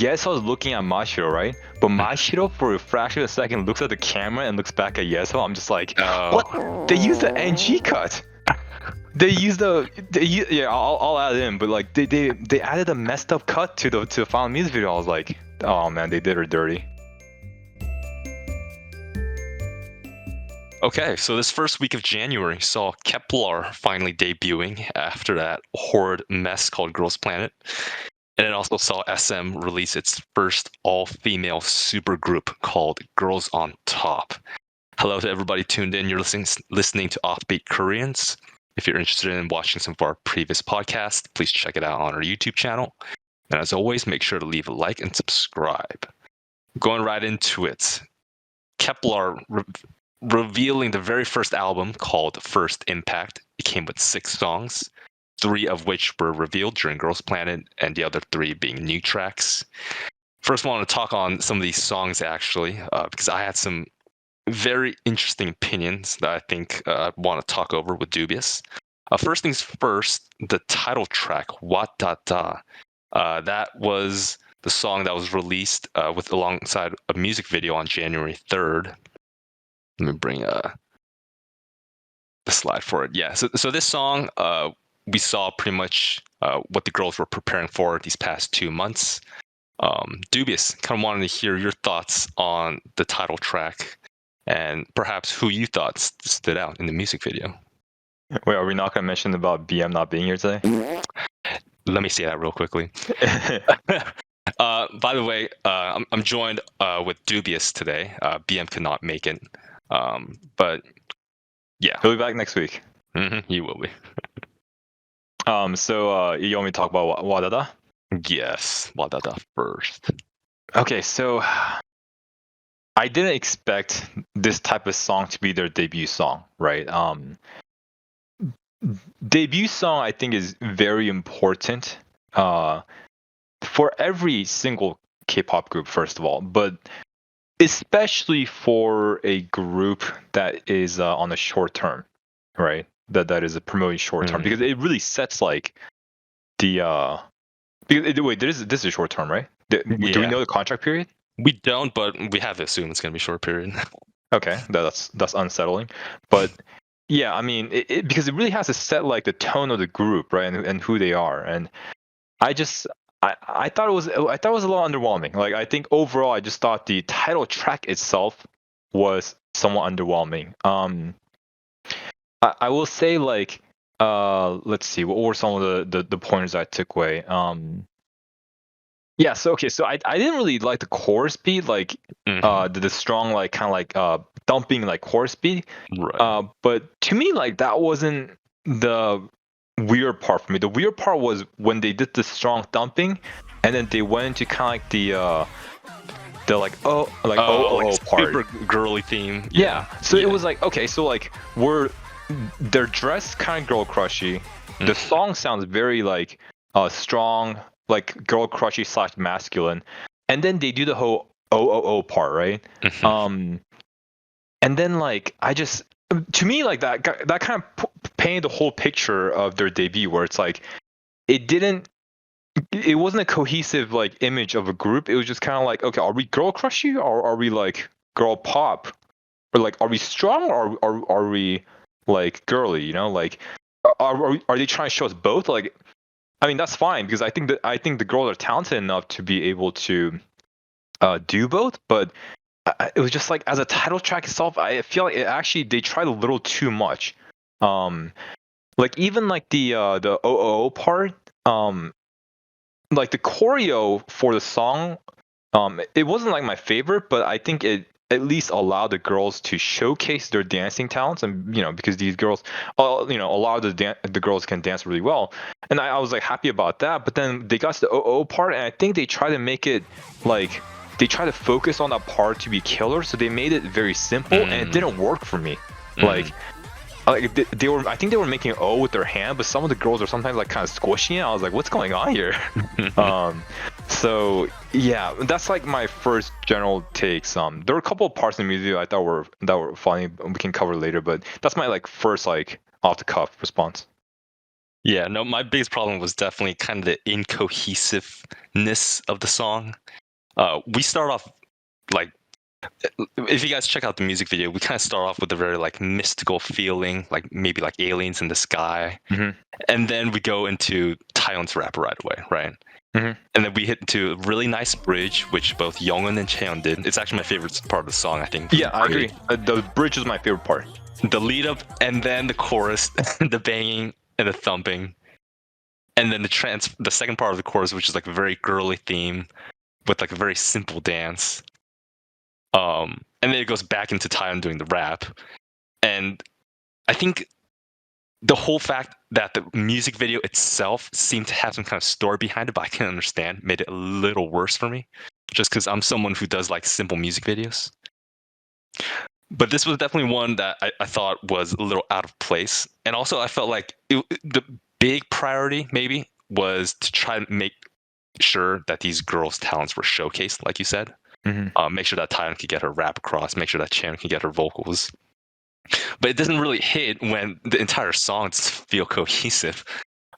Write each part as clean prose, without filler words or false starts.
Yeso's looking at Mashiro, right? But Mashiro, for a fraction of a second, looks at the camera and looks back at Yeso. I'm just like, what? They used the NG cut. Yeah, I'll add it in, but like they added a messed up cut to the final music video. I was like, oh man, they did her dirty. Okay, so this first week of January saw Kep1er finally debuting after that horrid mess called Girls Planet. And it also saw SM release its first all-female supergroup called Girls on Top. Hello to everybody tuned in. You're listening to Offbeat Koreans. If you're interested in watching some of our previous podcasts, please check it out on our YouTube channel. And as always, make sure to leave a like and subscribe. Going right into it, Kep1er revealing the very first album called First Impact. It came with 6 songs, 3 of which were revealed during Girls Planet, and the other 3 being new tracks. First, I want to talk on some of these songs actually, because I had some very interesting opinions that I think I want to talk over with Dubious. First things first, the title track, Wa Da Da. That was the song that was released alongside a music video on January 3rd. Let me bring the slide for it. Yeah, so this song, we saw pretty much what the girls were preparing for these past 2 months. Dubious, kind of wanted to hear your thoughts on the title track and perhaps who you thought stood out in the music video. Wait, are we not going to mention about BM not being here today? Let me say that real quickly. By the way, I'm joined with Dubious today. BM could not make it. But yeah, he'll be back next week. He will be. So you want me to talk about Wa Da Da? Yes, Wa Da Da first. Okay, so I didn't expect this type of song to be their debut song, right? Debut song I think is very important for every single K-pop group, first of all, but especially for a group that is on a short term, right? That is promoting short term, because it really sets like the this is a short term, right? Do we know the contract period? We don't, but we have to assume it's going to be short period. Okay, that's unsettling, but yeah, I mean, because it really has to set like the tone of the group, right, and who they are, and I thought it was a little underwhelming. Like, I think overall, I just thought the title track itself was somewhat underwhelming. I will say, like, let's see, what were some of the pointers I took away? Yeah, so I didn't really like the chorus beat, like the strong, like, kind of like thumping, like, chorus beat. Right. But to me, like, that wasn't the weird part for me. The weird part was when they did the strong thumping, and then they went into kind of like the like like part, super girly theme. Yeah. So it was like, okay, so like they're dressed kind of girl crushy. The song sounds very like strong, like girl crushy / masculine, and then they do the whole part, right? And then like to me, like that kind of painted the whole picture of their debut, where it's like it wasn't a cohesive like image of a group. It was just kind of like, okay, are we girl crushy or are we like girl pop, or like are we strong or are we like girly? You know, like are they trying to show us both? Like, I mean, that's fine, because I think the girls are talented enough to be able to do both, but it was just like, as a title track itself, I feel like they tried a little too much. Like, even like the part, like the choreo for the song, it wasn't like my favorite, but I think it at least allowed the girls to showcase their dancing talents, and because these girls, a lot of the girls can dance really well, and I was like happy about that. But then they got to the part, and I think they tried to make it like, they try to focus on that part to be killer, so they made it very simple, and it didn't work for me. Like they were, I think they were making O with their hand, but some of the girls are sometimes like kind of squishing it. I was like, what's going on here? So yeah, that's like my first general takes. There were a couple of parts in the music I thought were funny, we can cover later, but that's my like first like off the cuff response. Yeah, no, my biggest problem was definitely kind of the incohesiveness of the song. We start off like, if you guys check out the music video, we kind of start off with a very like mystical feeling, like maybe like aliens in the sky, Hmm. and then we go into Taeyeon's rap right away, right? Hmm. And then we hit into a really nice bridge, which both Youngwon and Chaeyeon did. It's actually my favorite part of the song, I think. Yeah, I agree. The bridge was my favorite part. The lead up, and then the chorus, the banging and the thumping, and then the second part of the chorus, which is like a very girly theme with like a very simple dance. And then it goes back into Taeyeon doing the rap, and I think the whole fact that the music video itself seemed to have some kind of story behind it, but I can't understand, made it a little worse for me, just because I'm someone who does like simple music videos. But this was definitely one that I thought was a little out of place. And also, I felt like the big priority maybe was to try to make sure that these girls' talents were showcased, like you said. Hmm. Make sure that Taeyeon could get her rap across, make sure that Chan could get her vocals. But it doesn't really hit when the entire song doesn't feel cohesive.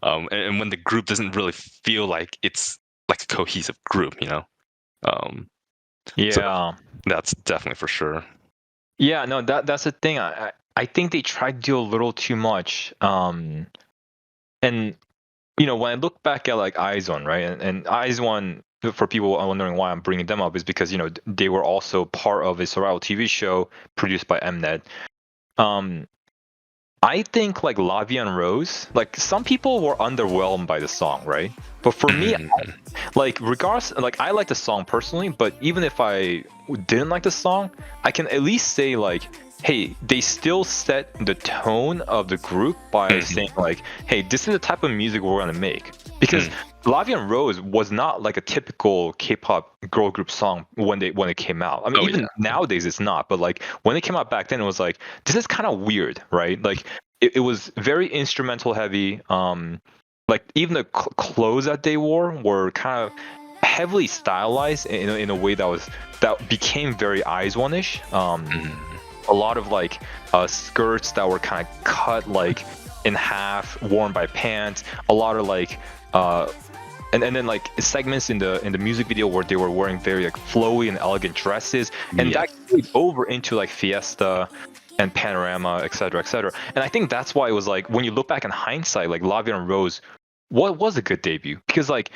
And when the group doesn't really feel like it's like a cohesive group, you know? Um, so Yeah. that's definitely for sure. Yeah, no, that's the thing. I think they tried to do a little too much. And when I look back at like Eyes One, right, and Eyes One, for people wondering why I'm bringing them up, is because they were also part of a survival TV show produced by Mnet. Um, I think like Lavia and Rose, like some people were underwhelmed by the song, right? But for me, Mhm. like regardless, like I like the song personally, but even if I didn't like the song, I can at least say like, hey, they still set the tone of the group by saying Mhm. like, hey, this is the type of music we're gonna make. Because Mm. Lavia and Rose was not like a typical K-pop girl group song when it came out. I mean, Oh yeah. even nowadays it's not, but like when it came out back then, it was like this is kind of weird, right? Like it was very instrumental heavy. Like even the clothes that they wore were kind of heavily stylized in a way that became very Eyes One-ish. Mhm. A lot of like skirts that were kind of cut like in half, worn by pants. A lot of like and then like segments in the music video where they were wearing very like flowy and elegant dresses, and Yes. that carried over into like Fiesta and Panorama, etc., etc. And I think that's why it was like when you look back in hindsight, like Lavia and Rose, what was a good debut? Because like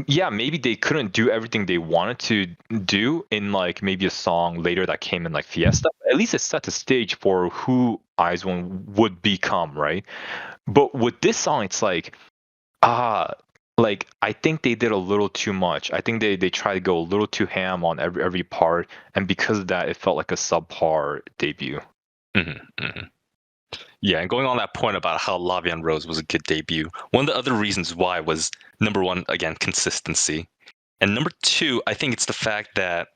yeah, maybe they couldn't do everything they wanted to do in like maybe a song later that came in like Fiesta. At least it set the stage for who Eyes One would become, right? But with this song, it's like ah, like I think they did a little too much. I think they tried to go a little too ham on every part, and because of that, it felt like a subpar debut. Mhm. Mhm. Yeah, and going on that point about how Lavian Rose was a good debut, one of the other reasons why was number one, again, consistency. And number two, I think it's the fact that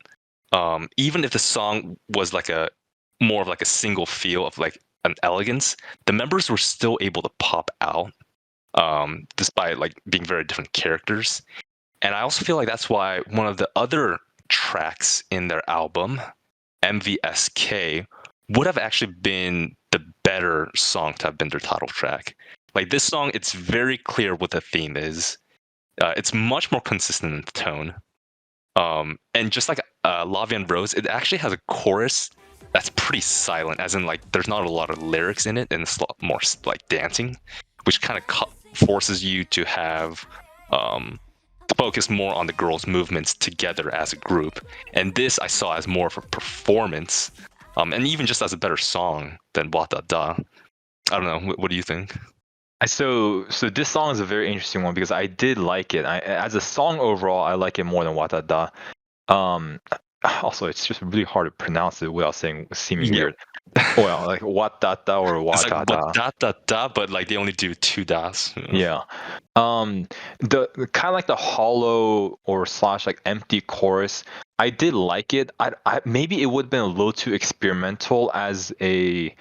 even if the song was like a more of like a single feel of like an elegance, the members were still able to pop out, despite like being very different characters. And I also feel like that's why one of the other tracks in their album, MVSK, would have actually been the better song to have been their title track. Like this song, it's very clear what the theme is. It's much more consistent in the tone. And just like Lavian Rose, it actually has a chorus that's pretty silent, as in like there's not a lot of lyrics in it, and it's a lot more like dancing, which kind of forces you to have to focus more on the girls' movements together as a group. And this I saw as more of a performance, and even just as a better song than Wa Da Da. I don't know. What do you think? So this song is a very interesting one because I did like it. As a song overall, I like it more than Watada. Um, Also, it's just really hard to pronounce it without saying seeming Yeah, weird. Well, like Watata or it's like Wa Watada. Da Da Da, but like they only do two das. Yeah. The kind of like the hollow or slash like empty chorus. I did like it. I maybe it would have been a little too experimental as a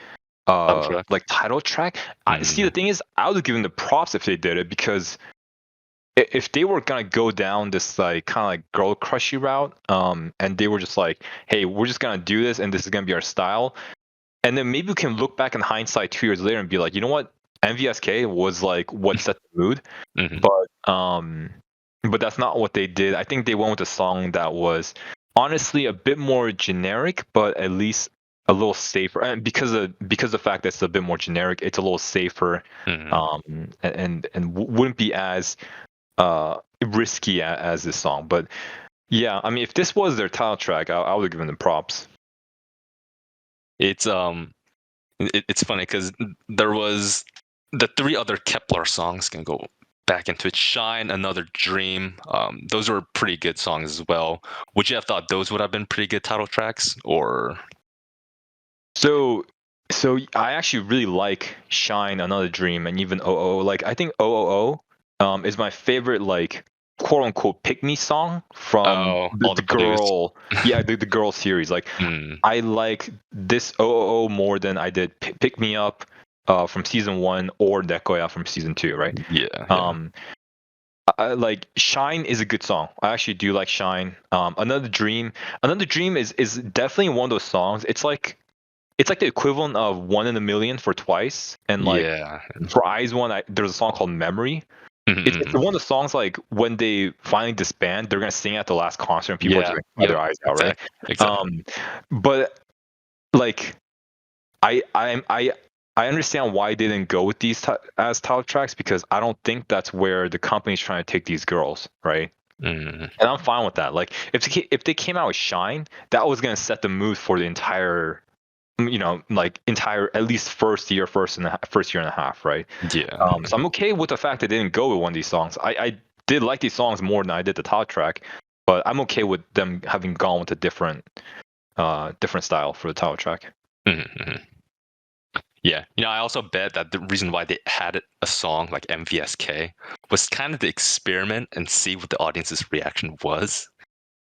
Soundtrack. like title track. I see, the Mm. thing is I would give them the props if they did it, because if they were gonna go down this like kind of like girl crushy route, and they were just like, hey, we're just gonna do this and this is gonna be our style, and then maybe we can look back in hindsight 2 years later and be like, you know what, MVSK was like what set the mood, Mhm. but that's not what they did. I think they went with a song that was honestly a bit more generic, but at least a little safer. And because the fact that it's a bit more generic, it's a little safer, Mhm. and wouldn't be as risky as this song. But yeah, I mean, if this was their title track, I would have given them props. It's it's funny because there was the three other Kep1er songs can go back into it. Shine, Another Dream. Those were pretty good songs as well. Would you have thought those would have been pretty good title tracks, or? So so I actually really like Shine, Another Dream, and even OO. Like I think OOO is my favorite like quote unquote pick me song from Oh, the, all the the blues. girl the girl series. Like Mm, I like this OOO more than I did Pick Me Up from season 1 or Dekoya from season 2, right? yeah, yeah, Um like Shine is a good song. I actually do like Shine. Another Dream is definitely one of those songs. It's like the equivalent of One in a Million for Twice, and like yeah. for Eyes One, there's a song called Memory. It's Mhm, one of the songs like when they finally disband, they're gonna sing at the last concert, and people are just yeah, gonna cry yep, their eyes out, right? exactly, exactly. Um, but like I understand why they didn't go with these as title tracks because I don't think that's where the company's trying to take these girls, right? Mm, And I'm fine with that. Like if they came out with Shine, that was gonna set the mood for the entire like entire at least first year and a half, right? yeah. So I'm okay with the fact that they didn't go with one of these songs. I did like these songs more than I did the title track, but I'm okay with them having gone with a different style for the title track. Mhm, mhm. Yeah, I also bet that the reason why they had a song like MVSK was kind of to experiment and see what the audience's reaction was,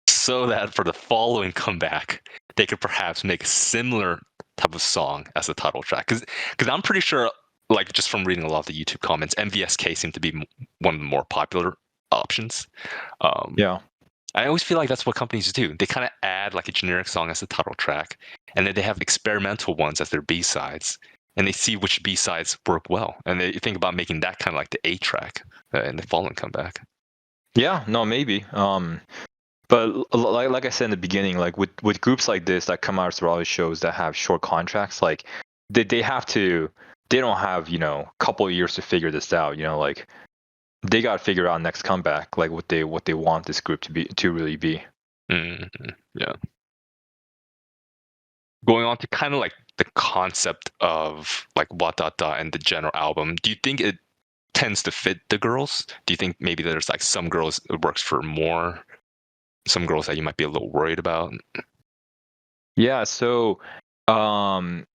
so that for the following comeback, they could perhaps make a similar type of song as the title track. Because I'm pretty sure, like just from reading a lot of the YouTube comments, MVSK seemed to be one of the more popular options. Um, Yeah. I always feel like that's what companies do. They kind of add like a generic song as the title track, and then they have experimental ones as their B sides, and they see which B sides work well, and they think about making that kind of like the A track in the following comeback. Yeah, no, maybe. But like I said in the beginning, like with groups like this that come out of reality shows that have short contracts, like they have to they don't have a couple of years to figure this out. Like they got to figure out next comeback, like what they want this group to really be. Yeah. Going on to kind of like the concept of like Watata and the general album, do you think it tends to fit the girls? Do you think maybe there's like some girls it works for more, some girls that you might be a little worried about? Yeah, so um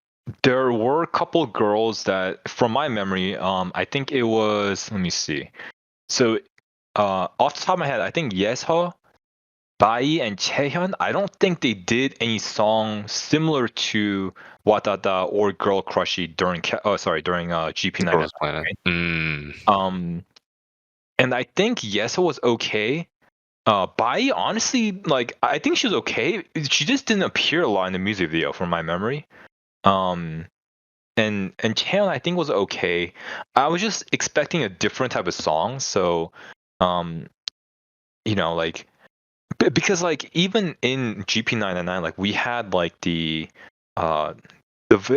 there were a couple girls that from my memory, I think it was, let me see. So off the top of my head, I think Yesho, Bai, and Chaehyun, I don't think they did any song similar to Wadada or Girl Crushy during The GP99, Girls Planet. right? Um and I think Yesho was okay. Bai, honestly, like I think she was okay. She just didn't appear a lot in the music video from my memory. Um and Chaehyun I think was okay. I was just expecting a different type of song, so um like because like even in GP99, like we had like uh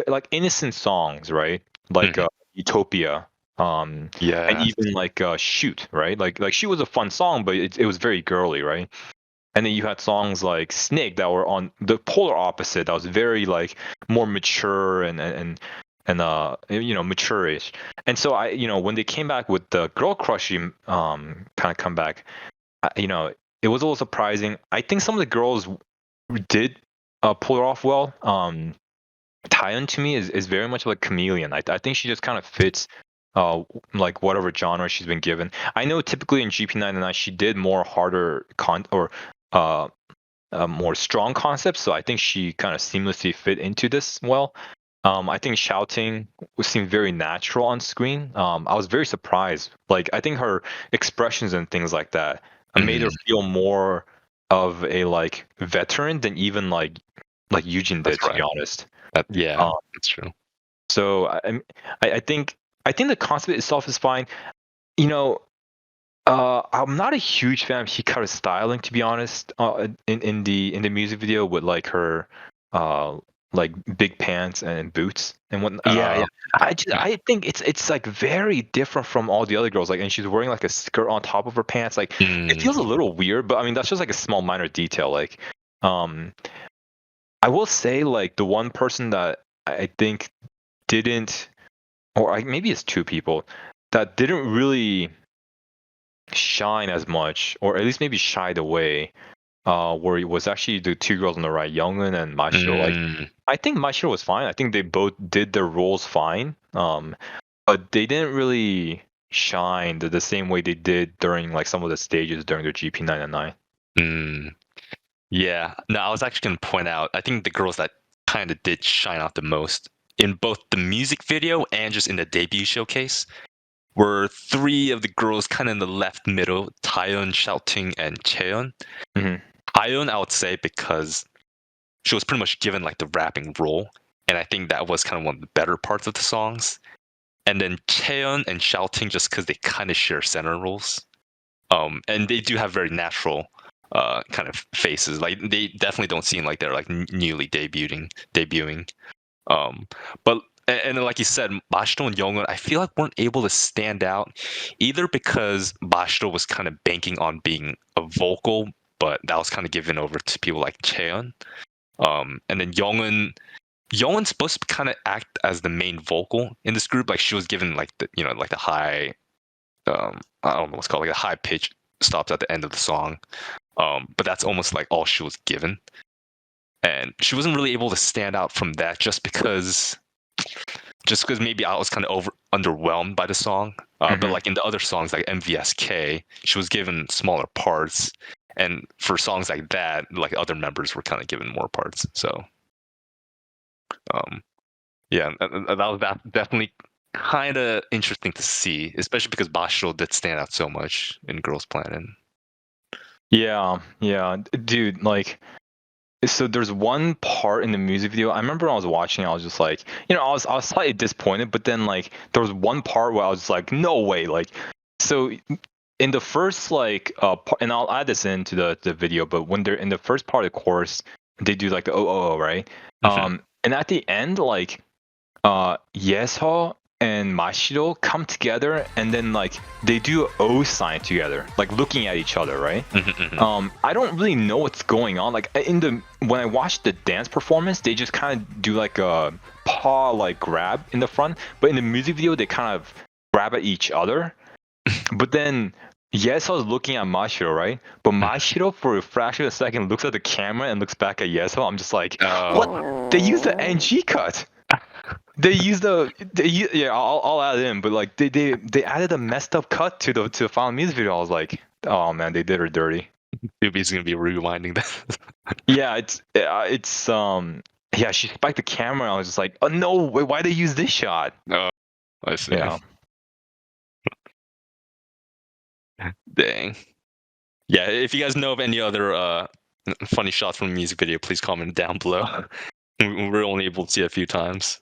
like innocent songs, right? Like Mhm. Utopia, and Yes. even like Shoot, right? Like Shoot was a fun song, but it was very girly, right? And then you had songs like Snake that were on the polar opposite, that was very like more mature and mature-ish. And so when they came back with the Girl Crushing kind of comeback, it was a little surprising. I think some of the girls did pull it off well. Taeyeon to me is very much like a chameleon. I think she just kind of fits like whatever genre she's been given. I know typically in GP99 she did more harder uh more strong concepts, so I think she kind of seamlessly fit into this well. I think shouting seemed very natural on screen. I was very surprised. Like I think her expressions and things like that made her Mhm. feel more of a like veteran than even like Eugene That's did, to be right. honest. Yeah, Um, that's true. so I think I think the concept itself is fine. I'm not a huge fan of Hikaru's styling, to be honest. In the music video with like her, like big pants and boots and what. Yeah. I think it's like very different from all the other girls. Like, and she's wearing like a skirt on top of her pants. Like, it feels a little weird, but I mean that's just like a small minor detail. Like, I will say like the one person that I think didn't, or maybe it's two people that didn't really shine as much, or at least maybe shied away, where it was actually the two girls on the right, Youngun and Mashiro. Like, I think Mashiro was fine. I think they both did their roles fine. But they didn't really shine the same way they did during like some of the stages during their GP999. Yeah. No, I was actually going to point out, I think the girls that kind of did shine out the most in both the music video and just in the debut showcase were three of the girls kind of in the left middle, Taeyeon, Xiaoting, and Chaeyeon. Taeyeon, I would say, because she was pretty much given like the rapping role, and I think that was kind of one of the better parts of the songs. And then Chaeyeon and Xiaoting, just because they kind of share center roles, and they do have very natural kind of faces. Like they definitely don't seem like they're like newly debuting. But and like you said, Bashto and Youngun, I feel like weren't able to stand out either because Bashto was kind of banking on being a vocal, but that was kind of given over to people like Cheon. And then Youngun's supposed to kind of act as the main vocal in this group. Like she was given like the like the high, I don't know what's called, like a high pitch stops at the end of the song. But that's almost like all she was given. And she wasn't really able to stand out from that just because maybe I was kind of underwhelmed by the song. But like in the other songs like MVSK, she was given smaller parts, and for songs like that, like other members were kind of given more parts. So, yeah, that was definitely kind of interesting to see, especially because Bashiro did stand out so much in Girls Planet. Yeah, dude, like. So there's one part in the music video. I remember when I was watching, I was just like, I was slightly disappointed, but then like there was one part where I was like, no way, like, so in the first like and I'll add this into the video, but when they're in the first part of the chorus, they do like the oh, right? And at the end, like Yeso and Mashiro come together and then like they do an O sign together, like looking at each other, right? I don't really know what's going on. Like when I watched the dance performance, they just kind of do like a paw like grab in the front, but in the music video they kind of grab at each other. But then Yeso's looking at Mashiro, right? But Mashiro for a fraction of a second looks at the camera and looks back at Yeso. I'm just like, what? They use the NG cut. They use I'll add it in, but like they added a messed up cut to the final music video. I was like, oh man, they did her dirty. Dubious is gonna be rewinding that. Yeah, yeah, she spiked the camera. I was just like, oh no, why they use this shot? Oh, I see. Yeah. Dang. Yeah, if you guys know of any other funny shots from the music video, please comment down below. We were only able to see it a few times.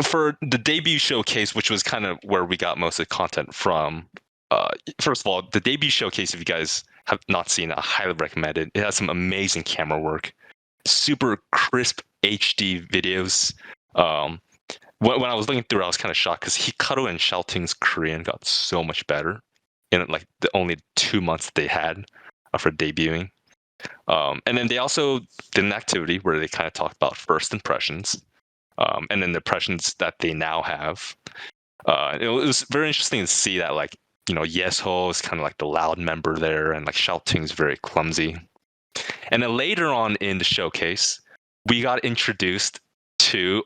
For the debut showcase, which was kind of where we got most of the content from. First of all, the debut showcase, if you guys have not seen it, I highly recommend it. It has some amazing camera work, super crisp HD videos. When I was looking through, I was kind of shocked because Hikaru and Xiaoting's Korean got so much better in like the only 2 months they had for debuting. And then they also did an activity where they kind of talked about first impressions, and then the impressions that they now have. It was very interesting to see that, like, Yesho is kind of like the loud member there, and like Xiaoting's very clumsy. And then later on in the showcase, we got introduced to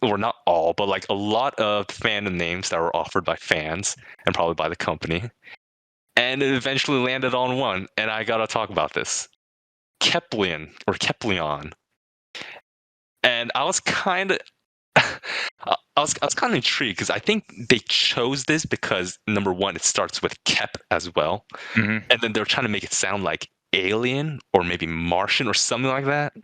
not all, but like a lot of fandom names that were offered by fans and probably by the company. And it eventually landed on one, and I gotta talk about this. Kep1er. And I was kind of I was kind of intrigued because I think they chose this because number one, it starts with Kep as well, and then they're trying to make it sound like alien or maybe Martian or something like that.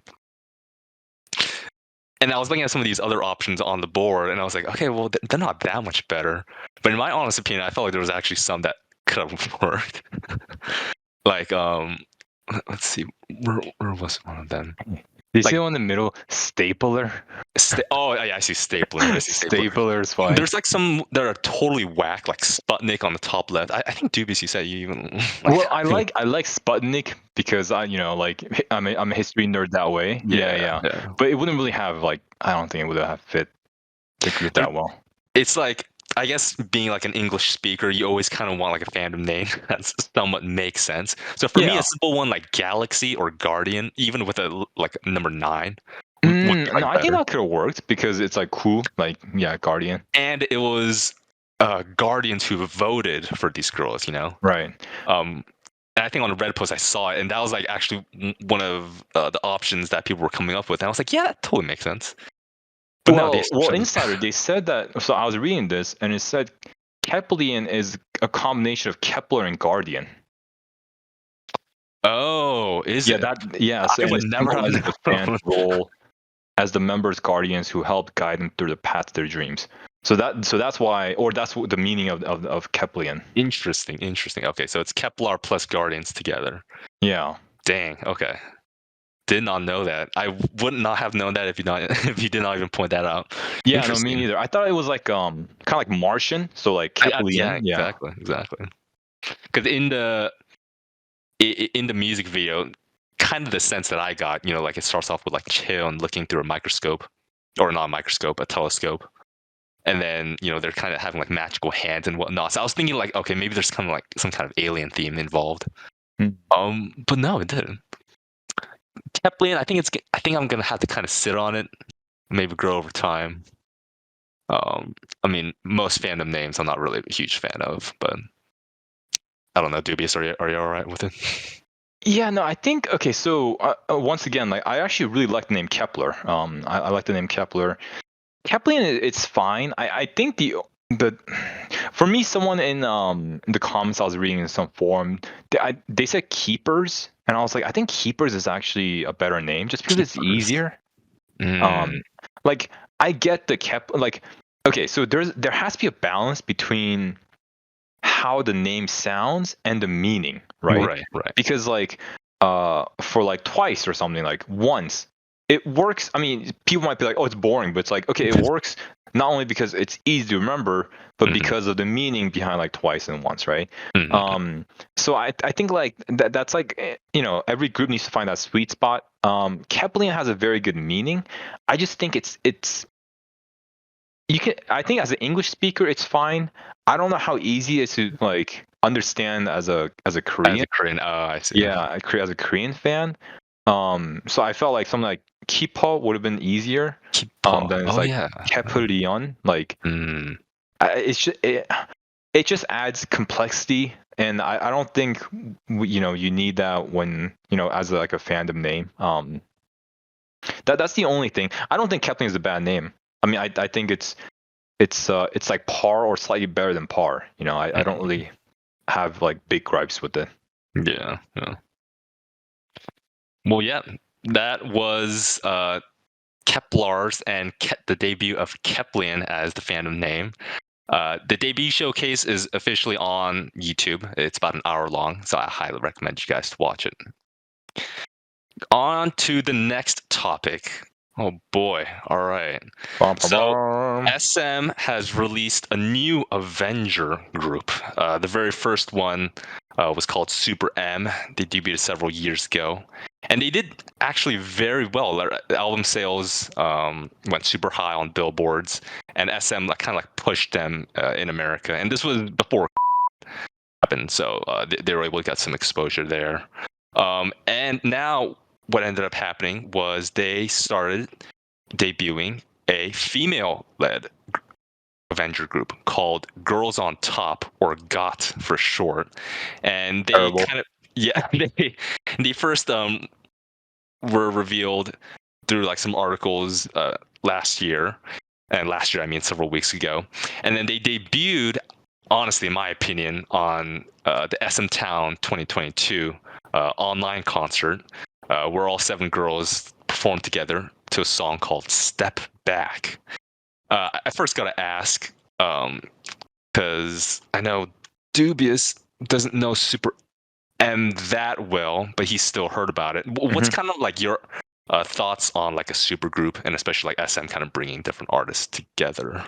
And I was looking at some of these other options on the board, and I was like, okay, well, they're not that much better. But in my honest opinion, I felt like there was actually some that could have worked. Like, let's see, where was one of them? Do you see Like- the one in the middle? Stapler. Oh yeah, I see stapler. I see stapler. Stapler's fine. There's like some that are totally whack, like Sputnik on the top left. I think Dubious, you said you even. Well, I like Sputnik because like I'm a history nerd that way. Yeah. But it wouldn't really have like I don't think it would have fit the group that well. It's like, I guess being like an English speaker, you always kind of want like a fandom name that somewhat makes sense. So for me, Yeah. a simple one like Galaxy or Guardian, even with a like number 9, would be, like, No, I think better. that could have worked because it's like cool. Like yeah, Guardian. And it was Guardians who voted for these girls, you know. Right. And I think on the Reddit post I saw it, and that was like actually one of the options that people were coming up with, and I was like, yeah, that totally makes sense. But no, Well, Insider, they said that. So I was reading this, and it said Kep1er is a combination of Kep1er and Guardian. Oh, is it? So, I and would it's never have symbolizes the fans' role as the members' guardians who help guide them through the path to their dreams. So that's why, or that's what the meaning of Kep1er. Interesting. Okay, so it's Kep1er plus Guardians together. Yeah. Dang. Okay. Did not know that. I would not have known that if you did not even point that out. Yeah, no, me neither. I thought it was like kind of like Martian, so like Kep1er. Yeah, exactly. Because in the music video, kind of the sense that I got, you know, like it starts off with like chill and looking through a microscope, or not a microscope, a telescope, and then you know they're kind of having like magical hands and whatnot. So I was thinking like, okay, maybe there's kind of like some kind of alien theme involved. But no, it didn't. Kep1er, I think I'm gonna have to kind of sit on it, maybe grow over time. I mean, most fandom names I'm not really a huge fan of, but I don't know. Dubious, are you all right with it? Yeah, no, I think okay. So once again, like I actually really like the name Kep1er. I like the name Kep1er. Kep1er, it's fine. I think the for me, someone in the comments I was reading in some forum, they said Keepers, and I was like, I think Keepers is actually a better name just because it's easier. Like I get the like okay, so there has to be a balance between how the name sounds and the meaning, right? Right. Because like for like twice or something, like once it works. I mean, people might be like, oh, it's boring, but it's like, okay, it works not only because it's easy to remember, but because of the meaning behind like twice and once, right? So I think like that's like, you know, every group needs to find that sweet spot. Kep1er has a very good meaning. I just think it's you can, I think as an English speaker it's fine. I don't know how easy it is to like understand as a Korean. As a Korean, I see. Yeah, as a Korean fan. So I felt like something like Kep1er would have been easier. Than it's like Kep1er. Like it just adds complexity, and I don't think you know you need that when you know as like a fandom name. That's the only thing. I don't think Kep1er is a bad name. I mean, I think it's like par or slightly better than par. You know, I don't really have like big gripes with it. Yeah. Well, yeah, that was Kep1er's and the debut of Kep1er as the fandom name. The debut showcase is officially on YouTube. It's about an hour long, so I highly recommend you guys to watch it. On to the next topic. Oh boy. All right. So SM has released a new Avenger group. The very first one was called Super M. They debuted several years ago. And they did actually very well. Their album sales went super high on billboards. And SM kind of like pushed them in America. And this was before happened. So they were able to get some exposure there. And now what ended up happening was they started debuting a female-led Avenger group called Girls on Top, or GOT for short. And they kind of they first were revealed through like some articles last year, and last year I mean several weeks ago, and then they debuted, honestly in my opinion, on the SM Town 2022 online concert where all 7 girls performed together. to a song called "Step Back." I first got to ask, because I know Dubious doesn't know Super M that well, but he's still heard about it. What's kind of like your thoughts on like a supergroup, and especially like SM kind of bringing different artists together?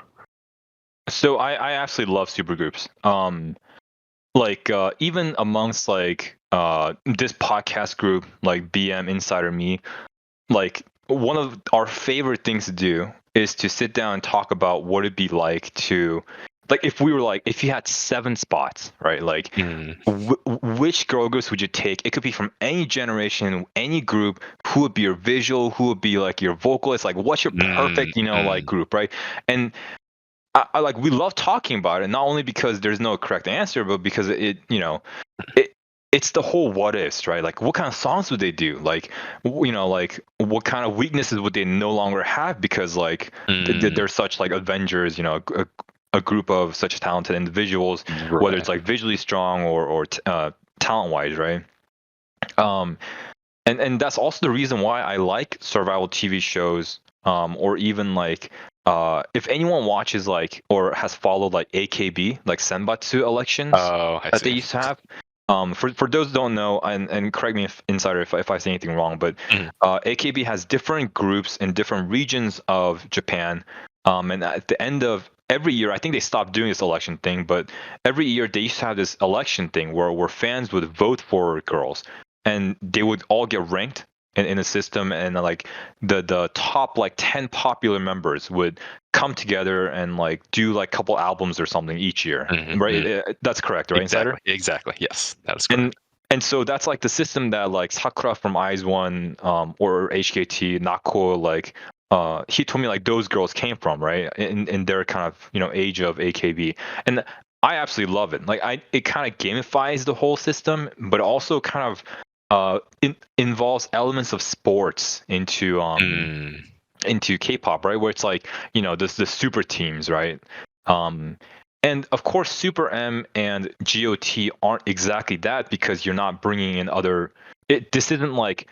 So I absolutely love supergroups. Even amongst this podcast group, like BM Insider Me, like one of our favorite things to do is to sit down and talk about what it'd be like to, like, if you had 7 spots, right? Like, which girl groups would you take? It could be from any generation, any group. Who would be your visual? Who would be like your vocalist? Like, what's your perfect, like group, right? And I like, we love talking about it, not only because there's no correct answer, but because it's the whole what ifs, right? Like, what kind of songs would they do? Like, like, what kind of weaknesses would they no longer have because, like, they're such like Avengers, a group of such talented individuals, whether it's like visually strong or talent wise, right? And that's also the reason why I like survival TV shows, or even like, if anyone watches like or has followed like AKB, like Senbatsu elections that they used to have. For those who don't know, and correct me if insider if I say anything wrong, but AKB has different groups in different regions of Japan, and at the end of every year, I think they stopped doing this election thing, but every year they used to have this election thing where fans would vote for girls, and they would all get ranked in a system, and like the top like 10 popular members would come together and like do like couple albums or something each year, right? That's correct, right, Insider? Exactly. Yes, that is correct. And so that's like the system that like Sakura from Eyes One, or HKT, Nako, like he told me like those girls came from, right? In their kind of age of AKB, and I absolutely love it. Like, it kind of gamifies the whole system, but also kind of involves elements of sports into K-pop, right? Where it's like, the super teams, right? And of course, Super M and GOT aren't exactly that, because you're not bringing in other. This isn't like,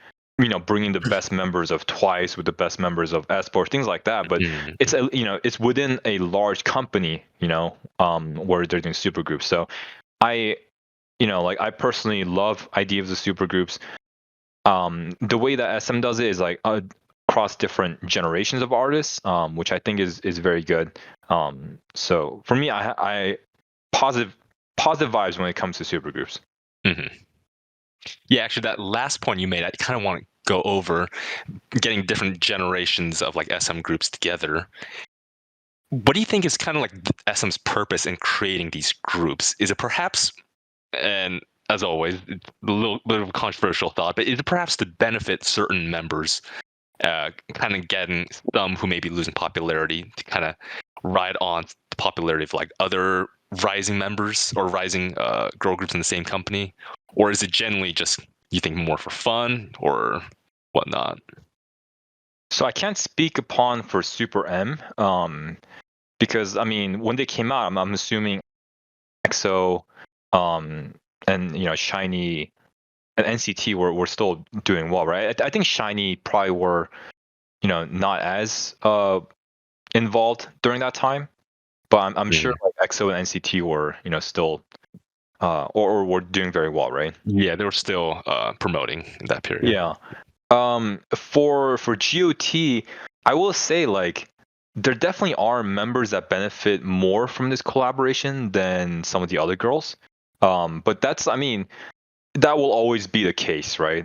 bringing the best members of Twice with the best members of S4, things like that. But it's within a large company, where they're doing super groups. So I, like, I personally love ideas of super groups. The way that SM does it is like, across different generations of artists, which I think is very good. So for me, I positive vibes when it comes to supergroups. Yeah, actually, that last point you made, I kind of want to go over getting different generations of like SM groups together. What do you think is kind of like SM's purpose in creating these groups? Is it perhaps, and as always, it's a little bit of a controversial thought, but is it perhaps to benefit certain members, kind of getting some who may be losing popularity to kind of ride on the popularity of like other rising members or rising girl groups in the same company? Or is it generally just, you think, more for fun or whatnot? So I can't speak upon for Super M, because I mean, when they came out, I'm assuming EXO, and Shiny and NCT were still doing well, right? I think Shiny probably were, not as involved during that time, but I'm sure like EXO and NCT were, still, or were doing very well, right? Yeah, they were still promoting in that period. Yeah. For GOT, I will say, like, there definitely are members that benefit more from this collaboration than some of the other girls. But I mean, that will always be the case, right?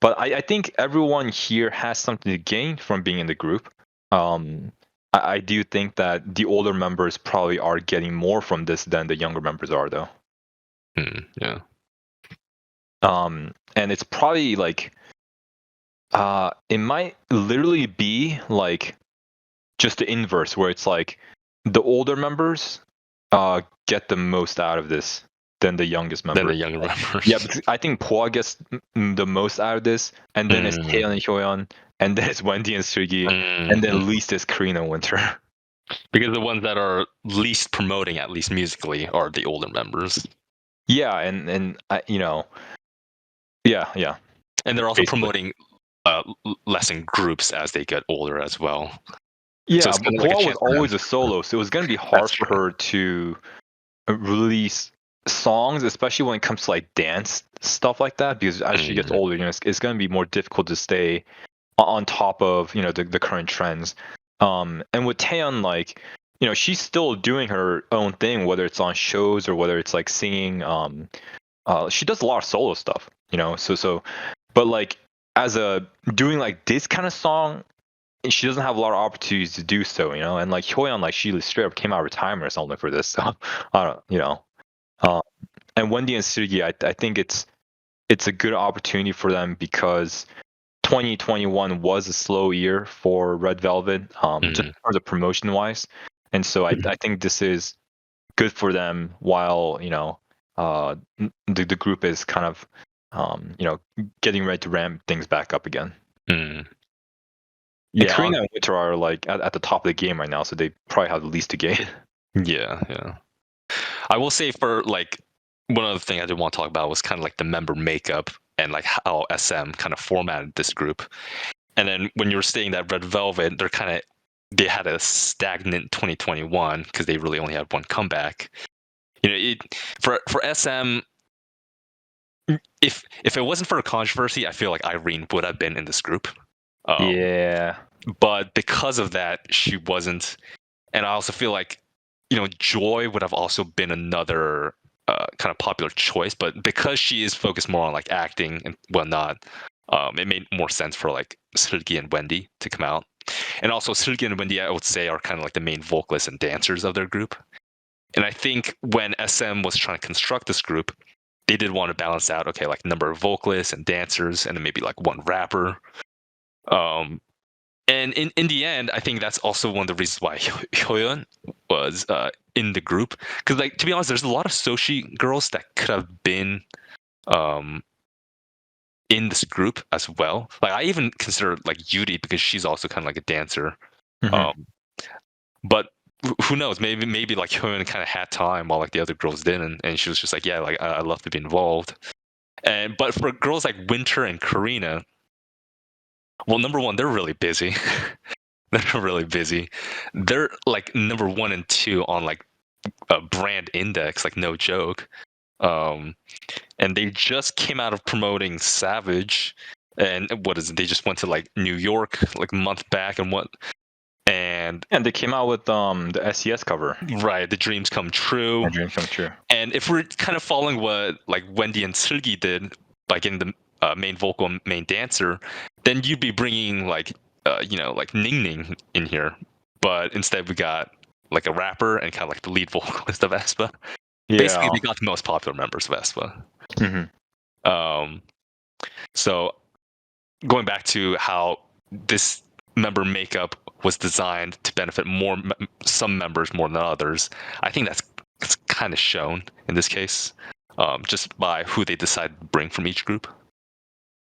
But I think everyone here has something to gain from being in the group. I do think that the older members probably are getting more from this than the younger members are, though. Yeah. And it's probably like, it might literally be like just the inverse, where it's like the older members get the most out of this than the youngest members. Than the younger members. Yeah, because I think Poa gets the most out of this, and then it's Taeyeon and Hyoyeon, and then it's Wendy and Sugi, and then least is Karina and Winter. Because the ones that are least promoting, at least musically, are the older members. Yeah, and I, yeah. And they're also promoting lessen groups as they get older as well. So Yeah, it's but kind of like a Paul was chance for them. always a solo, so it was gonna be That's hard for true. her to release songs, especially when it comes to like dance stuff like that. Because as she gets older, it's gonna be more difficult to stay on top of the current trends. And with Taeyeon, like she's still doing her own thing, whether it's on shows or whether it's like singing. She does a lot of solo stuff, but like as a doing like this kind of song, she doesn't have a lot of opportunities to do so, and like Hyoyeon, like she straight up came out of retirement or something for this, so I don't. um, and Wendy and Sugi, I think it's a good opportunity for them because 2021 was a slow year for Red Velvet, just in terms of promotion wise, and so I think this is good for them while the group is kind of getting ready to ramp things back up again. And Yeah, Karina and Winter are like at the top of the game right now, so they probably have the least to gain. yeah. I will say for like one other thing I did want to talk about was kind of like the member makeup and like how SM kind of formatted this group. And then when you were saying that Red Velvet, they had a stagnant 2021 because they really only had one comeback. For SM, if it wasn't for a controversy, I feel like Irene would have been in this group. Yeah. But because of that, she wasn't. And I also feel like, Joy would have also been another kind of popular choice. But because she is focused more on like acting and whatnot, it made more sense for like Seulgi and Wendy to come out. And also Seulgi and Wendy, I would say, are kind of like the main vocalists and dancers of their group. And I think when SM was trying to construct this group, they did want to balance out, okay, like number of vocalists and dancers, and then maybe like one rapper. And in the end, I think that's also one of the reasons why Hyoyeon was in the group. Because, like, to be honest, there's a lot of Soshi girls that could have been um, in this group as well. Like, I even consider like Yuri because she's also kind of like a dancer. Mm-hmm. Um, but who knows? Maybe like Hyoyeon kind of had time while like the other girls didn't, and she was just like, yeah, like I'd love to be involved. But for girls like Winter and Karina, well, number one, they're really busy. They're really busy. They're like number 1 and 2 on like a brand index, like no joke. Um, and they just came out of promoting Savage, and what is it? They just went to like New York like a month back, and They came out with the SES cover. right, the dreams come true. My dreams come true. And if we're kind of following what like Wendy and Seulgi did by getting the main vocal and main dancer, then you'd be bringing like like Ning Ning in here, but instead we got like a rapper and kind of like the lead vocalist of aespa. Basically, Yeah. they got the most popular members of aespa. Mm-hmm. Um, so going back to how this member makeup was designed to benefit some members more than others, I think that's kind of shown in this case, just by who they decide to bring from each group.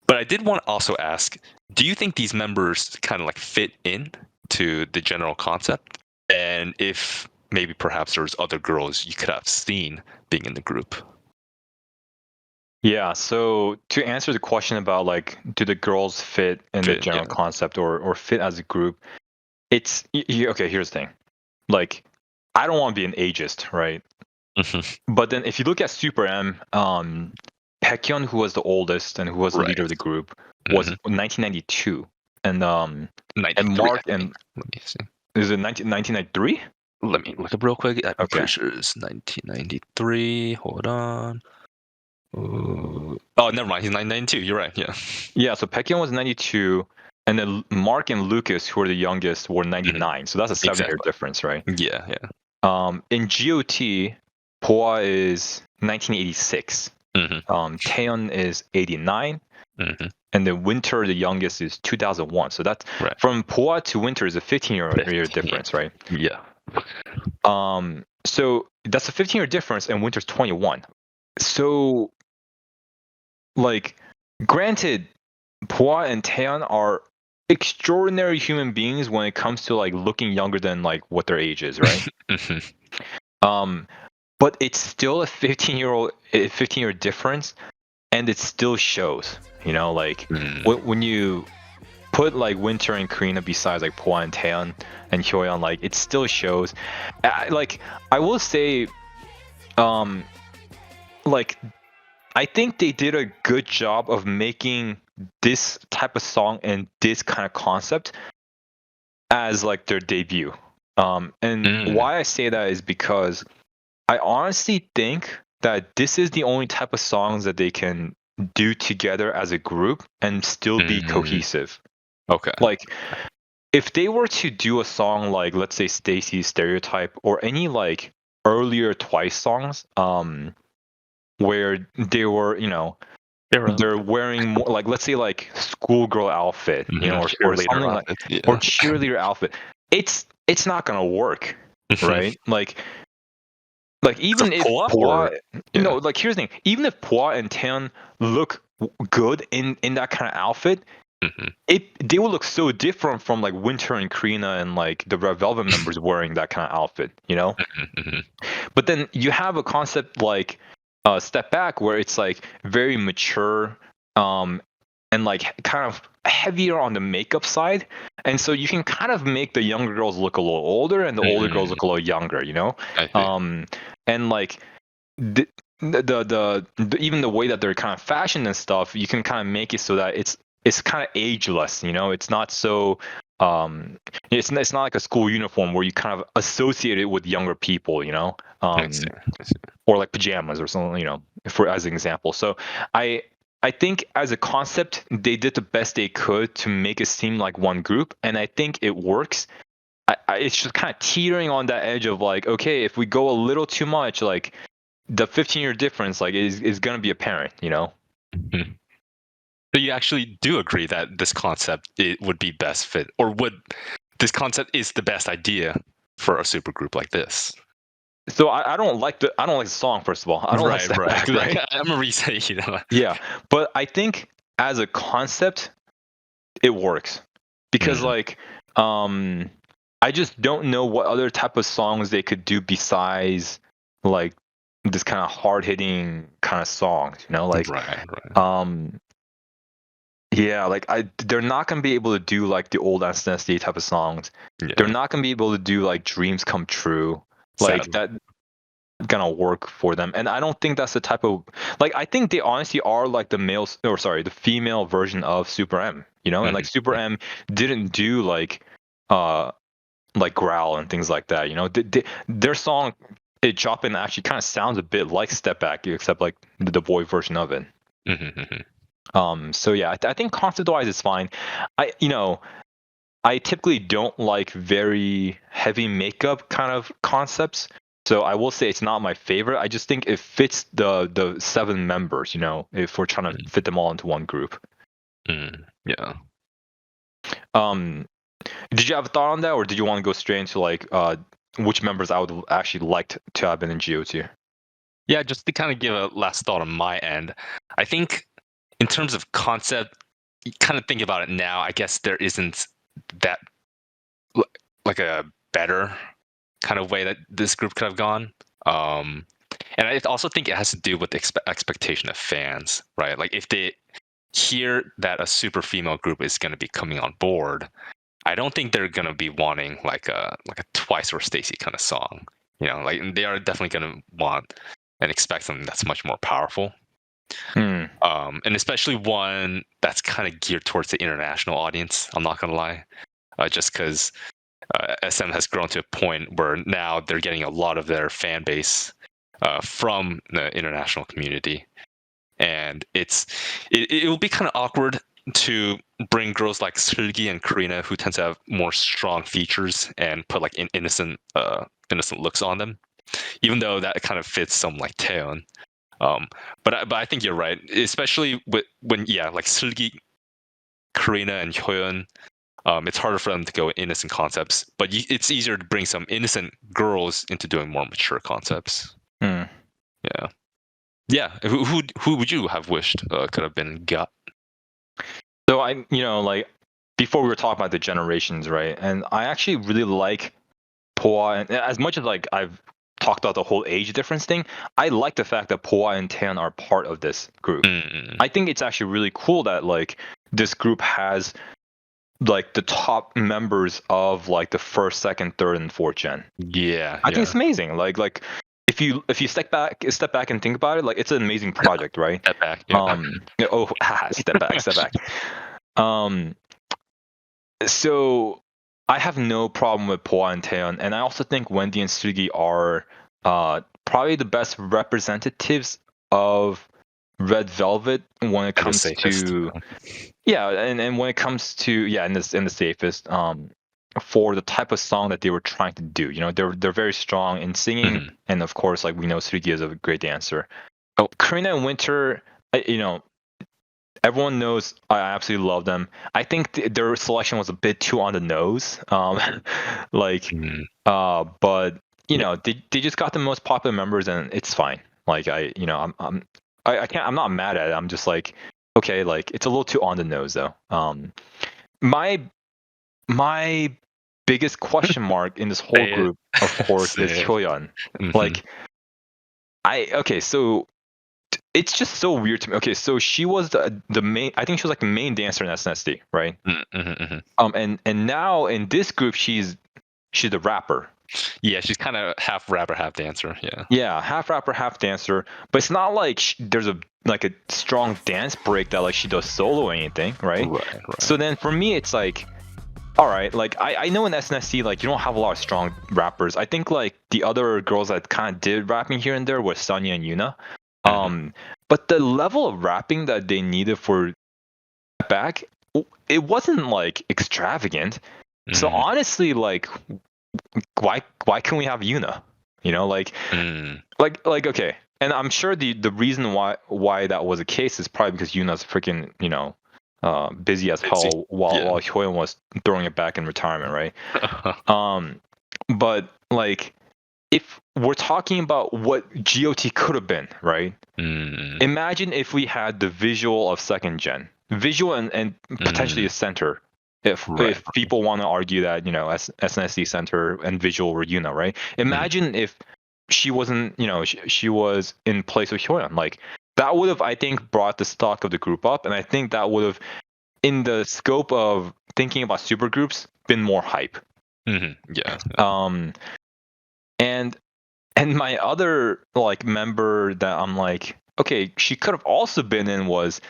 But I did want to also ask, do you think these members kind of like fit in to the general concept? And if maybe perhaps there's other girls you could have seen being in the group? Yeah, so to answer the question about like do the girls fit in the Fit, general yeah. concept or fit as a group, okay, here's the thing. Like I don't want to be an ageist, right? But then if you look at Super M, Baekhyun, who was the oldest and who was the leader Right. of the group, was 1992. And 93, Mark I think. and Let me see. is it 1993? Let me look up real quick. I'm Okay. pretty sure it's 1993. Hold on. Oh, never mind. He's 1992. You're right. Yeah. Yeah, so Baekhyun was 92, and then Mark and Lucas, who were the youngest, were 99. So that's a 7-year Exactly. difference, right? Yeah. In GOT, Poa is 1986. Taeyeon is 89. And then Winter, the youngest, is 2001. So that's Right. from Poa to Winter is a 15-year difference, right? Yeah. So that's a 15-year difference, and Winter's 21. So, like, granted, Poa and Taeyeon are extraordinary human beings when it comes to like looking younger than like what their age is, right? But it's still a 15-year difference, and it still shows. Like when you put like Winter and Karina besides like Poa and Taeyeon and Hyoyeon, like it still shows. Like I will say, like I think they did a good job of making this type of song and this kind of concept as like their debut. And why I say that is because I honestly think that this is the only type of songs that they can do together as a group and still be cohesive. Okay. Like if they were to do a song like, let's say, Stacy's Stereotype or any like earlier Twice songs, where they were, they're wearing more like, let's say, like schoolgirl outfit, or something like, or cheerleader outfit. It's not gonna work, right? Like even if Poa, like here's the thing, even if Poa and Taeyeon look good in that kind of outfit, they will look so different from like Winter and Karina and like the Red Velvet members wearing that kind of outfit, But then you have a concept like Step Back where it's like very mature, and like kind of heavier on the makeup side, and so you can kind of make the younger girls look a little older and the older girls look a little younger, and like the even the way that they're kind of fashioned and stuff, you can kind of make it so that it's kind of ageless, it's not so it's not like a school uniform where you kind of associate it with younger people, I see. or like pajamas or something, for as an example. So I think as a concept, they did the best they could to make it seem like one group, and I think it works. It's just kind of teetering on that edge of like, okay, if we go a little too much, like the 15-year difference, like is gonna be apparent, So you actually do agree that this concept it would be best fit, or would this concept is the best idea for a supergroup like this? So I don't like the song, first of all. I don't like Step Back, right? I'm a reason, Yeah, but I think as a concept, it works because like I just don't know what other type of songs they could do besides like this kind of hard hitting kind of songs, like yeah, like they're not gonna be able to do like the old SNSD type of songs. Yeah. They're not gonna be able to do like Dreams Come True, like that gonna work for them. And I don't think that's the type of, like, I think they honestly are like the female version of Super M, and like Super M didn't do like growl and things like that, their song it Chopin actually kind of sounds a bit like Step Back, except like the boy version of it. So yeah, I think concept wise it's fine. I typically don't like very heavy makeup kind of concepts, so I will say it's not my favorite. I just think it fits the 7 members, if we're trying to fit them all into one group. Yeah. Did you have a thought on that, or did you want to go straight into like which members I would actually like to have been in GO tier? Yeah, just to kind of give a last thought on my end, I think in terms of concept, you kind of think about it now, I guess there isn't that like a better kind of way that this group could have gone. And I also think it has to do with the expectation of fans, right? Like if they hear that a super female group is going to be coming on board, I don't think they're going to be wanting like a Twice or Stacy kind of song. Like they are definitely going to want and expect something that's much more powerful. And especially one that's kind of geared towards the international audience. I'm not going to lie, just because SM has grown to a point where now they're getting a lot of their fan base from the international community, and it will be kind of awkward to bring girls like Seulgi and Karina, who tend to have more strong features, and put like innocent looks on them, even though that kind of fits some like Taeyeon. But I think you're right, especially when like Seulgi, Karina, and Hyoyeon. It's harder for them to go innocent concepts, but it's easier to bring some innocent girls into doing more mature concepts. Yeah. Who would you have wished could have been got? So like before we were talking about the generations, right? And I actually really like Poa, and as much as like I've talked about the whole age difference thing, I like the fact that Poa and Taeyeon are part of this group. I think it's actually really cool that like this group has like the top members of like the first, second, third, and fourth gen. Yeah, I think it's amazing. Like if you step back and think about it, like it's an amazing project, right? Step back. Yeah. Step back. So I have no problem with Poa and Taeyeon, and I also think Wendy and Sugi are probably the best representatives of Red Velvet when it And the comes safest. to and when it comes to in the safest for the type of song that they were trying to do. You know, they're very strong in singing, and of course, like we know, Sugi is a great dancer. Oh. Karina and Winter, you know, everyone knows I absolutely love them. I think their selection was a bit too on the nose. Like, but you know, they just got the most popular members, and it's fine. Like I'm not mad at it. I'm just like, okay, like it's a little too on the nose though. My biggest question mark in this whole Say it. group, of course, is Say it. Hyoyeon. Mhm. Like, so it's just so weird to me. Okay, so she was the main. I think she was like the main dancer in SNSD, right? And now in this group, she's the rapper. Yeah, she's kind of half rapper, half dancer. Yeah. Yeah, half rapper, half dancer. But it's not like there's a strong dance break that like she does solo or anything, right? Right. So then for me, it's like, all right, like I know in SNSD like you don't have a lot of strong rappers. I think like the other girls that kind of did rapping here and there was Sonya and Yuna. But the level of rapping that they needed for back, it wasn't like extravagant. So honestly, like why can't we have Yuna? You know, like okay. And I'm sure the reason why that was the case is probably because Yuna's freaking, you know, busy as hell while Hyoyeon was throwing it back in retirement, right? But like if we're talking about what GOT could have been, right? Imagine if we had the visual of second gen, visual and potentially a center. If people want to argue that, you know, SNSD center and visual were Yuna, right? Imagine if she wasn't, you know, she was in place of Hyoyeon. Like that would have, I think, brought the stock of the group up, and I think that would have, in the scope of thinking about supergroups, been more hype. Yeah. And my other like member that I'm like, okay, she could have also been in was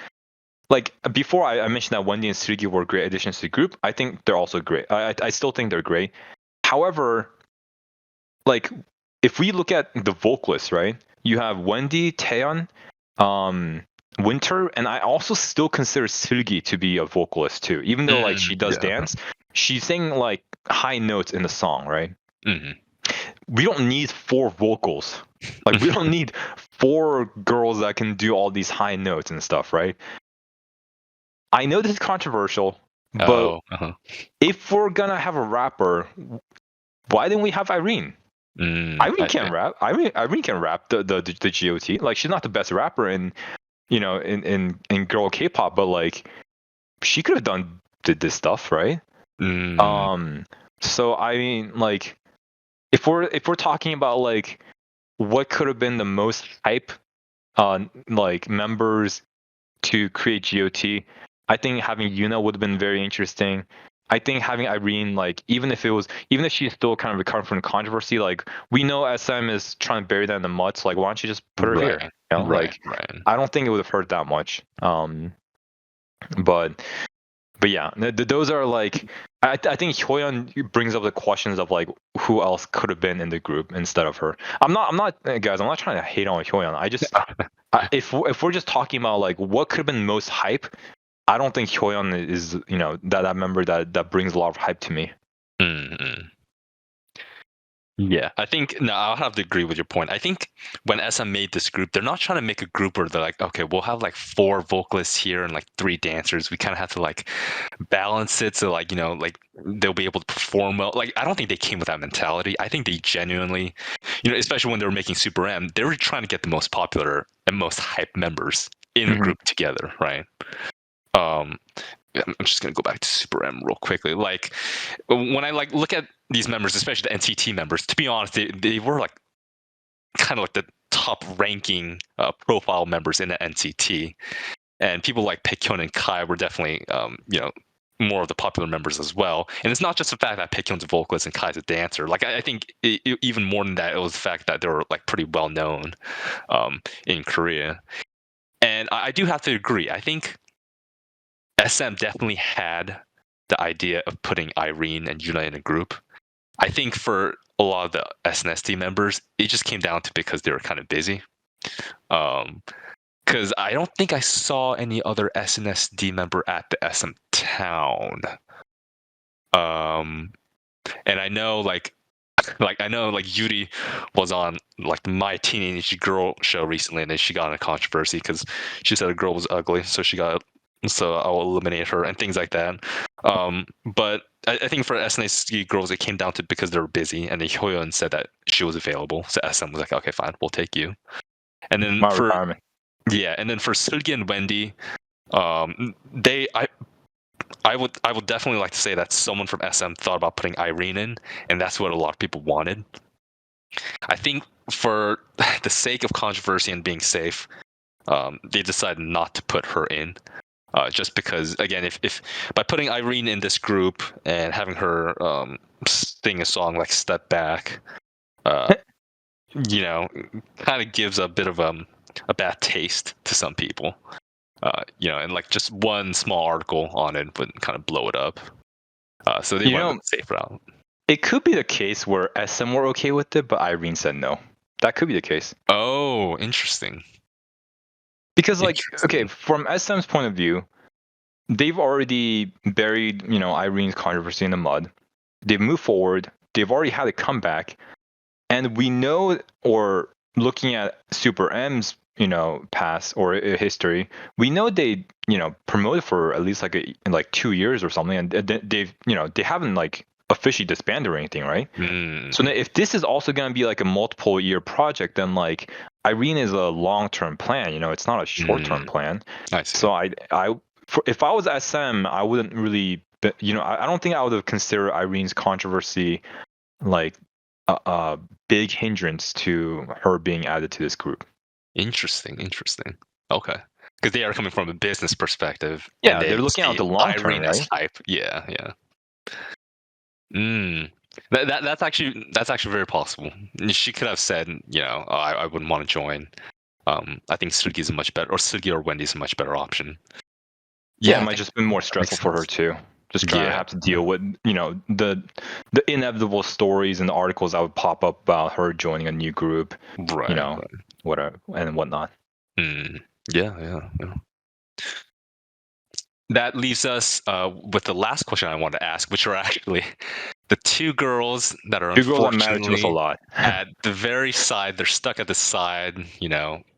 like before I mentioned that Wendy and Sugi were great additions to the group. I think they're also great. I still think they're great. However, like if we look at the vocalists, right? You have Wendy, Taeyeon, Winter, and I also still consider Sugi to be a vocalist too. Even though like she does dance, she's singing like high notes in the song, right? We don't need 4 vocals. Like we don't need 4 girls that can do all these high notes and stuff, right? I know this is controversial, but if we're gonna have a rapper, why didn't we have Irene? Irene can rap. Irene can rap the GOT. Like she's not the best rapper in, you know, in girl K-pop, but like she could have did this stuff, right? So I mean, like if we're talking about like what could have been the most hype like members to create GOT, I think having Yuna would have been very interesting. I think having Irene, like even if she's still kind of recovering from controversy, like we know SM is trying to bury that in the mud, so like why don't you just put her here? You know? Like I don't think it would have hurt that much. But yeah, those are like I think Hyoyeon brings up the questions of like who else could have been in the group instead of her. I'm not guys. I'm not trying to hate on Hyoyeon. I just if we're just talking about like what could have been most hype, I don't think Hyoyeon is, you know, that member that brings a lot of hype to me. Yeah, I think I'll have to agree with your point. I think when SM made this group, they're not trying to make a group where they're like, okay, we'll have like 4 vocalists here and like 3 dancers. We kind of have to like balance it so like, you know, like they'll be able to perform well. Like I don't think they came with that mentality. I think they genuinely, you know, especially when they were making Super M, they were trying to get the most popular and most hype members in the group together, right? I'm just gonna go back to Super M real quickly. Like when I like look at these members, especially the NCT members, to be honest, they were like kind of like the top ranking profile members in the NCT, and people like Baekhyun and Kai were definitely you know, more of the popular members as well. And it's not just the fact that Baekhyun's a vocalist and Kai's a dancer. Like I think even more than that, it was the fact that they were like pretty well known in Korea. And I do have to agree. I think SM definitely had the idea of putting Irene and Yuna in a group. I think for a lot of the SNSD members, it just came down to because they were kind of busy. Because I don't think I saw any other SNSD member at the SM town. And I know like Yuri was on like My Teenage Girl show recently, and then she got in a controversy because she said a girl was ugly, so I'll eliminate her and things like that. But I think for SNSD girls, it came down to because they were busy, and then Hyoyeon said that she was available, so SM was like, okay, fine, we'll take you. And then My retirement. and then for Seulgi and Wendy, I would definitely like to say that someone from SM thought about putting Irene in, and that's what a lot of people wanted. I think for the sake of controversy and being safe, they decided not to put her in. Just because, again, if by putting Irene in this group and having her sing a song like "Step Back," kind of gives a bit of a bad taste to some people. And like just one small article on it would kind of blow it up. So they went with the safe route. It could be the case where SM were okay with it, but Irene said no. That could be the case. Oh, interesting. Because okay, from SM's point of view, they've already buried, Irene's controversy in the mud. They've moved forward. They've already had a comeback. And we know, or looking at Super M's, past or history, we know they, promoted for at least like 2 years or something, and they've, they haven't like officially disbanded or anything, right? So if this is also going to be like a multiple year project, then like Irene is a long-term plan, it's not a short-term plan. I see. So if I was SM, I wouldn't really, I don't think I would have considered Irene's controversy like a big hindrance to her being added to this group. Interesting. Okay. Because they are coming from a business perspective. Yeah, and they're looking out the long term, Irene as right? hype. Yeah. That's actually very possible. She could have said, I wouldn't want to join. I think Sugi is Sugi or Wendy is a much better option. Yeah, it might just been more stressful for her too. Just trying to have to deal with, the inevitable stories and the articles that would pop up about her joining a new group, right. whatever and whatnot. Yeah. That leaves us with the last question I want to ask, which are actually the two girls that are unfortunately a lot. at the very side. They're stuck at the side,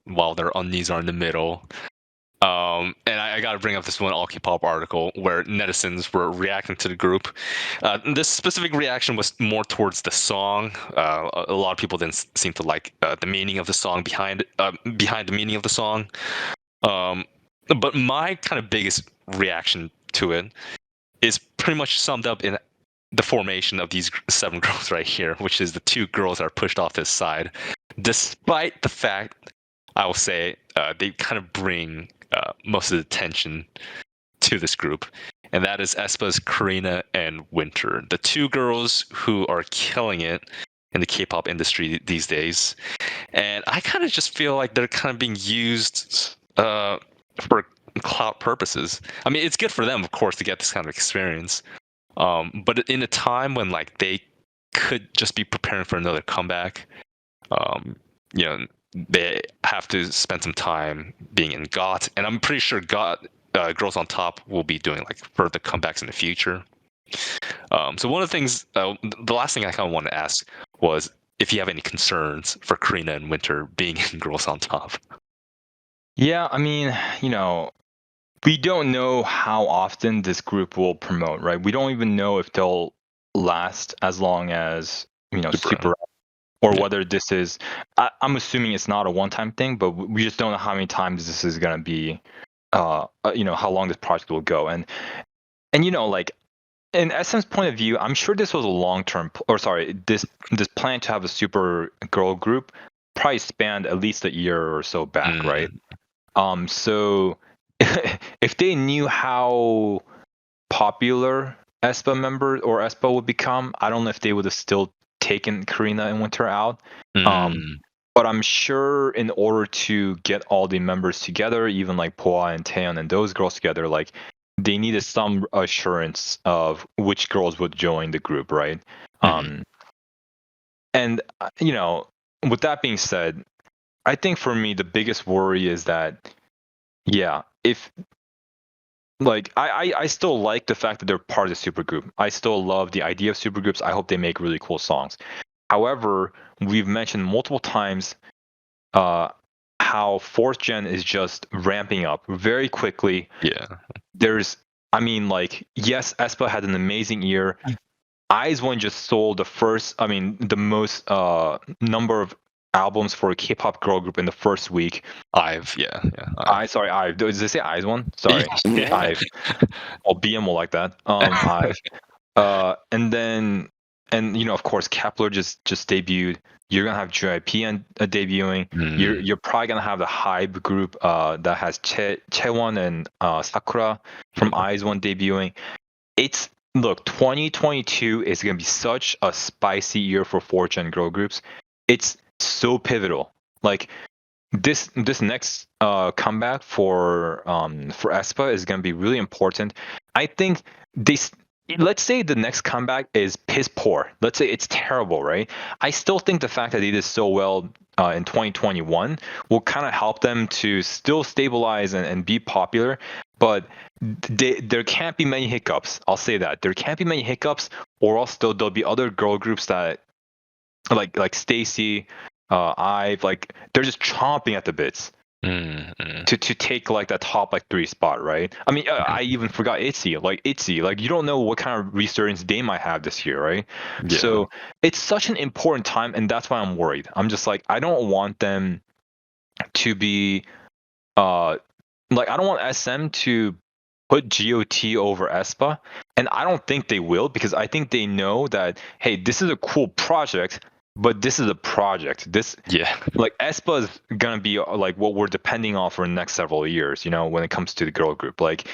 while their undies are in the middle. And I got to bring up this one all K-pop article where netizens were reacting to the group. This specific reaction was more towards the song. A lot of people didn't seem to like the meaning of the song behind the meaning of the song. But my kind of biggest reaction to it is pretty much summed up in the formation of these 7 girls right here, which is the 2 girls that are pushed off this side. Despite the fact, I will say, they kind of bring most of the attention to this group, and that is aespa's Karina and Winter, the 2 girls who are killing it in the K-pop industry these days. And I kind of just feel like they're kind of being used for clout purposes. I mean, it's good for them, of course, to get this kind of experience. But in a time when like they could just be preparing for another comeback, they have to spend some time being in GOT, and I'm pretty sure GOT Girls on Top will be doing like further comebacks in the future. So one of the things, the last thing I kind of want to ask was if you have any concerns for Karina and Winter being in Girls on Top. Yeah, I mean, we don't know how often this group will promote, right? We don't even know if they'll last as long as, Super, or whether this is, I'm assuming it's not a one-time thing, but we just don't know how many times this is going to be, how long this project will go. And like, in SM's point of view, I'm sure this was a long-term, this plan to have a super girl group probably spanned at least a year or so back, right? So if they knew how popular aespa member or aespa would become, I don't know if they would have still taken Karina and Winter out. But I'm sure in order to get all the members together, even like Poa and Taeyeon and those girls together, like they needed some assurance of which girls would join the group, right? And with that being said, I think for me the biggest worry is that, yeah, if like I still like the fact that they're part of the supergroup. I still love the idea of supergroups. I hope they make really cool songs. However, we've mentioned multiple times how fourth gen is just ramping up very quickly. Yeah. I mean, like, yes, aespa had an amazing year. IZ*ONE just sold the most number of albums for a K-pop girl group in the first week. IVE. IVE. Did they say IZ*ONE? Sorry, Yeah. IVE. Well, BM will like that. IVE. And of course, Kep1er just debuted. You're gonna have JYP debuting. You're probably gonna have the Hybe group that has Kep1er and Sakura from IZ*ONE debuting. Look, 2022 is gonna be such a spicy year for 4th-gen girl groups. It's so pivotal. Like this next comeback for aespa is gonna be really important. I think let's say the next comeback is piss poor. Let's say it's terrible, right? I still think the fact that they did so well in 2021 will kind of help them to still stabilize and be popular. But there can't be many hiccups. I'll say that there can't be many hiccups, or else there'll be other girl groups that like Stacy, IVE, like they're just chomping at the bits to take like that top like 3 spot, right? I mean, I even forgot ITZY. Like you don't know what kind of resurgence they might have this year, right? Yeah. So it's such an important time, and that's why I'm worried. I'm just like, I don't want them to be like, I don't want SM to put GOT over aespa, and I don't think they will, because I think they know that, hey, this is a cool project, but this is a project. Like aespa is gonna be like what we're depending on for the next several years, when it comes to the girl group. Like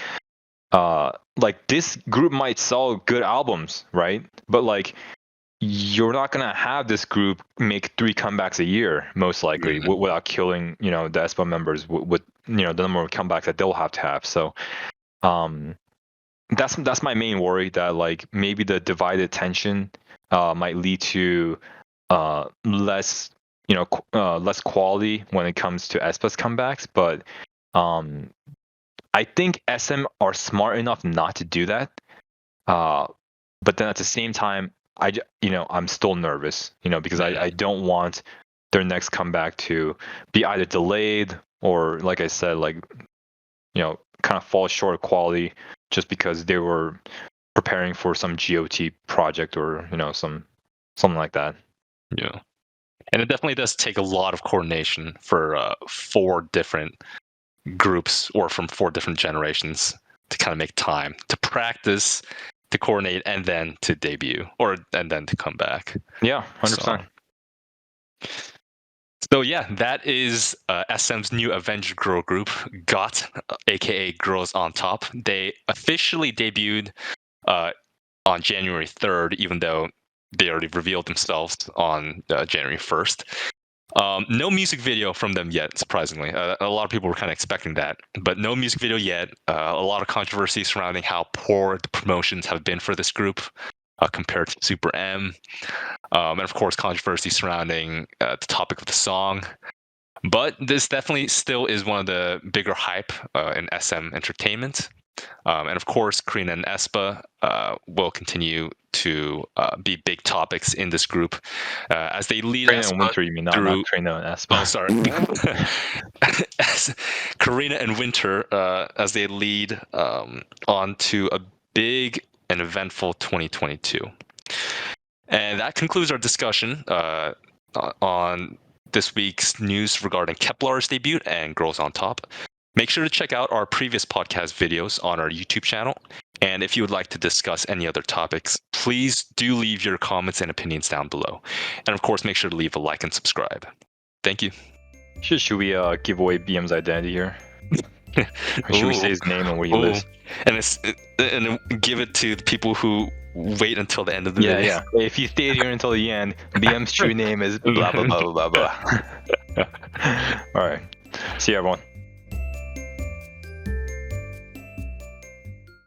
this group might sell good albums, right? But like, you're not gonna have this group make 3 comebacks a year, most likely, without killing, the aespa members with the number of comebacks that they'll have to have. So, that's my main worry, that like maybe the divided attention might lead to less less quality when it comes to aespa's comebacks. But I think SM are smart enough not to do that. But then at the same time, I'm still nervous, because I don't want their next comeback to be either delayed or, like I said, like, kind of fall short of quality just because they were preparing for some GOT project or, something like that. Yeah. And it definitely does take a lot of coordination for 4 different groups, or from 4 different generations, to kind of make time to practice, to coordinate, and then to debut, and then to come back. Yeah, 100%. So yeah, that is SM's new Avenger girl group, GOT, aka Girls on Top. They officially debuted on January 3rd, even though they already revealed themselves on January 1st. No music video from them yet, surprisingly. A lot of people were kind of expecting that, but no music video yet. A lot of controversy surrounding how poor the promotions have been for this group compared to Super M. And of course, controversy surrounding the topic of the song. But this definitely still is one of the bigger hype in SM entertainment. And of course, Karina and aespa will continue to be big topics in this group as they lead Karina and Winter, you mean, not Karina and aespa. Oh, sorry. Karina and Winter, as they lead on to a big and eventful 2022. And that concludes our discussion on this week's news regarding Kep1er's debut and Girls on Top. Make sure to check out our previous podcast videos on our YouTube channel. And if you would like to discuss any other topics, please do leave your comments and opinions down below. And of course, make sure to leave a like and subscribe. Thank you. Should we give away BM's identity here? Or should we say his name and where he Ooh. lives? And then give it to the people who wait until the end of the Yeah, video. yeah. If you stayed here until the end, BM's true name is blah blah blah blah blah. All right. See you, everyone.